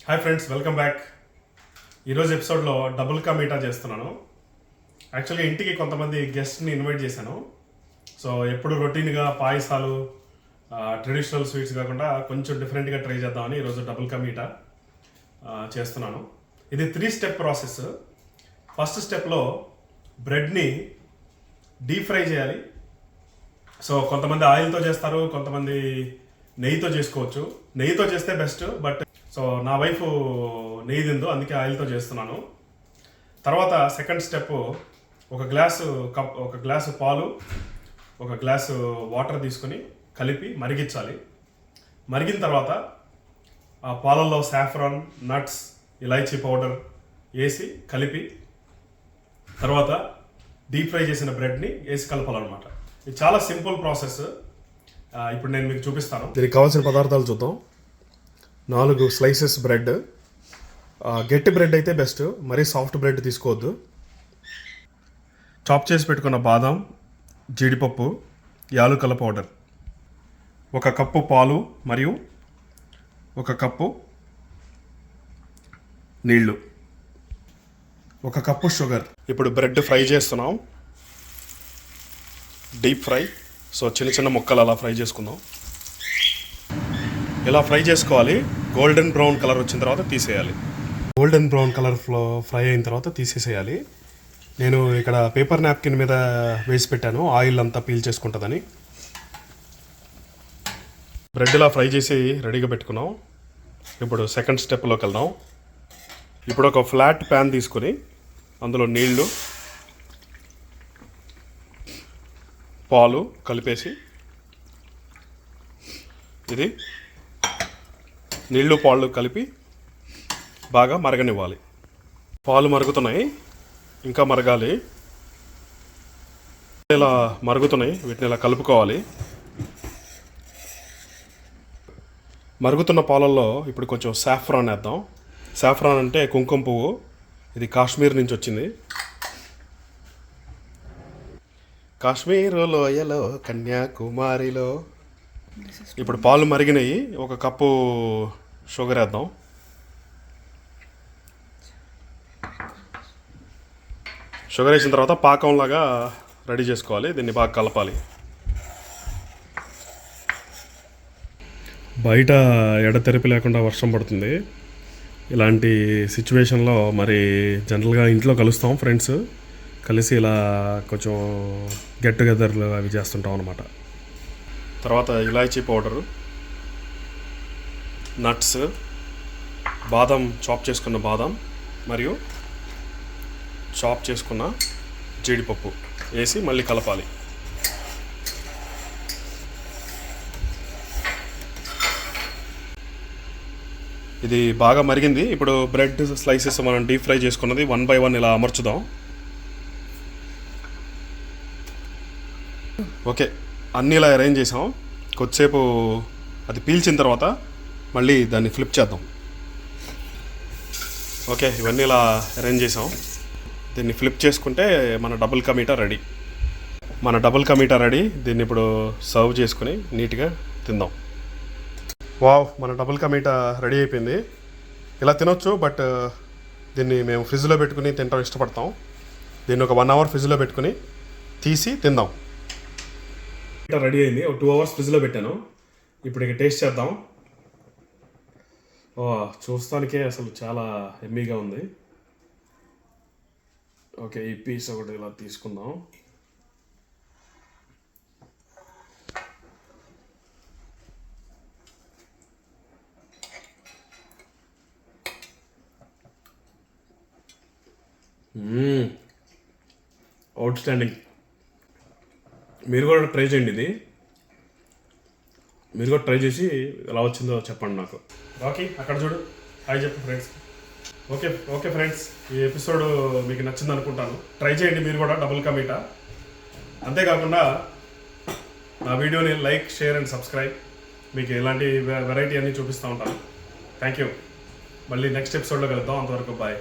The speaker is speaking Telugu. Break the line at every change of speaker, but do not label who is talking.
Hi friends, welcome back. ఈరోజు ఎపిసోడ్లో డబుల్ కా మీఠా చేస్తున్నాను. యాక్చువల్గా ఇంటికి కొంతమంది గెస్ట్ని ఇన్వైట్ చేశాను. సో ఎప్పుడు రొటీన్గా పాయసాలు, ట్రెడిషనల్ స్వీట్స్ కాకుండా కొంచెం డిఫరెంట్గా ట్రై చేద్దామని ఈరోజు డబుల్ కా మీఠా చేస్తున్నాను. ఇది 3 స్టెప్ ప్రాసెస్. ఫస్ట్ స్టెప్లో బ్రెడ్ని డీప్ ఫ్రై చేయాలి. సో కొంతమంది ఆయిల్తో చేస్తారు, కొంతమంది నెయ్యితో చేసుకోవచ్చు. నెయ్యితో చేస్తే బెస్ట్, బట్ సో నా వైఫ్ నెయ్యి తిందో, అందుకే ఆయిల్తో చేస్తున్నాను. తర్వాత సెకండ్ స్టెప్, ఒక గ్లాసు పాలు, ఒక గ్లాసు వాటర్ తీసుకొని కలిపి మరిగించాలి. మరిగిన తర్వాత ఆ పాలల్లో సాఫ్రాన్, నట్స్, ఇలాచీ పౌడర్ వేసి కలిపి తర్వాత డీప్ ఫ్రై చేసిన బ్రెడ్ని వేసి కలపాలన్నమాట. ఇది చాలా సింపుల్ ప్రాసెస్. ఇప్పుడు నేను మీకు చూపిస్తాను. దీనికి కావాల్సిన పదార్థాలు చూద్దాం. 4 స్లైసెస్ బ్రెడ్. గట్టి బ్రెడ్ అయితే బెస్ట్, మరీ సాఫ్ట్ బ్రెడ్ తీసుకోవద్దు. చాప్ చేసి పెట్టుకున్న బాదం, జీడిపప్పు, యాలుకల పౌడర్, 1 కప్పు పాలు మరియు 1 కప్పు నీళ్ళు, 1 కప్పు షుగర్. ఇప్పుడు బ్రెడ్ ఫ్రై చేస్తున్నాం, డీప్ ఫ్రై. సో చిన్న చిన్న ముక్కలు అలా ఫ్రై చేసుకుందాం. ఇలా ఫ్రై చేసుకోవాలి. గోల్డెన్ బ్రౌన్ కలర్ వచ్చిన తర్వాత తీసేయాలి. గోల్డెన్ బ్రౌన్ కలర్ ఫ్రై అయిన తర్వాత తీసేసేయాలి. నేను ఇక్కడ పేపర్ నాప్కిన్ మీద వేసి పెట్టాను, ఆయిల్ అంతా పీల్ చేసుకుంటుందని. బ్రెడ్ ఇలా ఫ్రై చేసి రెడీగా పెట్టుకున్నాం. ఇప్పుడు సెకండ్ స్టెప్లోకి వెళ్దాం. ఇప్పుడు ఒక ఫ్లాట్ ప్యాన్ తీసుకొని అందులో నీళ్లు, పాలు కలిపేసి, ఇది నీళ్లు పాలు కలిపి బాగా మరగనివ్వాలి. పాలు మరుగుతున్నాయి, ఇంకా మరగాలి. ఇలా మరుగుతున్నాయి, వీటిని ఇలా కలుపుకోవాలి. మరుగుతున్న పాలల్లో ఇప్పుడు కొంచెం సాఫ్రాన్ వేద్దాం. సాఫ్రాన్ అంటే కుంకుమ పువ్వు. ఇది కాశ్మీర్ నుంచి వచ్చింది. కాశ్మీర్ లోయలో, కన్యాకుమారిలో. ఇప్పుడు పాలు మరిగినాయి, 1 కప్పు షుగర్ వేద్దాం. షుగర్ వేసిన తర్వాత పాకంలాగా రెడీ చేసుకోవాలి. దీన్ని బాగా కలపాలి. బయట ఎడతెరిపి లేకుండా వర్షం పడుతుంది. ఇలాంటి సిచ్యువేషన్లో మరి జనరల్గా ఇంట్లో కలుస్తాం ఫ్రెండ్స్, కలిసి ఇలా కొంచెం గెట్ టుగెదర్లు అవి చేస్తుంటాం అన్నమాట. తర్వాత ఇలాచీ పౌడరు, నట్స్, బాదం, చాప్ చేసుకున్న బాదం మరియు చాప్ చేసుకున్న జీడిపప్పు వేసి మళ్ళీ కలపాలి. ఇది బాగా మరిగింది. ఇప్పుడు బ్రెడ్ స్లైసెస్ మనం డీప్ ఫ్రై చేసుకున్నది 1 by 1 ఇలా అమర్చుదాం. ఓకే, అన్నీ ఇలా అరేంజ్ చేసాం. కొద్దిసేపు అది పీల్చిన తర్వాత మళ్ళీ దాన్ని ఫ్లిప్ చేద్దాం. ఓకే, ఇవన్నీ ఇలా అరేంజ్ చేసాం. దీన్ని ఫ్లిప్ చేసుకుంటే మన డబుల్ కా మీఠా రెడీ. దీన్ని ఇప్పుడు సర్వ్ చేసుకుని నీట్గా తిందాం. వావ్, మన డబుల్ కా మీఠా రెడీ అయిపోయింది. ఇలా తినొచ్చు, బట్ దీన్ని మేము ఫ్రిడ్జ్లో పెట్టుకుని తినడం ఇష్టపడతాం. దీన్ని ఒక 1 hour ఫ్రిడ్జ్లో పెట్టుకుని తీసి తిందాం. రెడీ అయింది. ఒక 2 hours ఫ్రిడ్జ్లో పెట్టాను. ఇప్పుడు ఇక టేస్ట్ చేద్దాం. చూస్తానికే అసలు చాలా ఎమ్మీగా ఉంది. ఓకే, ఈ పీస్ ఒకటి ఇలా తీసుకుందాం. Out standing. మీరు కూడా ట్రై చేయండి. మీరు కూడా ట్రై చేసి ఎలా వచ్చిందో చెప్పండి నాకు. రాకీ, అక్కడ చూడు, హాయ్ చెప్పు ఫ్రెండ్స్. ఓకే ఫ్రెండ్స్, ఈ ఎపిసోడ్ మీకు నచ్చింది అనుకుంటాను. ట్రై చేయండి మీరు కూడా డబుల్ కా మీఠా. అంతేకాకుండా నా వీడియోని లైక్, షేర్ అండ్ సబ్స్క్రైబ్. మీకు ఇలాంటి వెరైటీ అన్నీ చూపిస్తూ ఉంటాను. Thank you. మళ్ళీ నెక్స్ట్ ఎపిసోడ్లో కలుద్దాం. అంతవరకు బాయ్.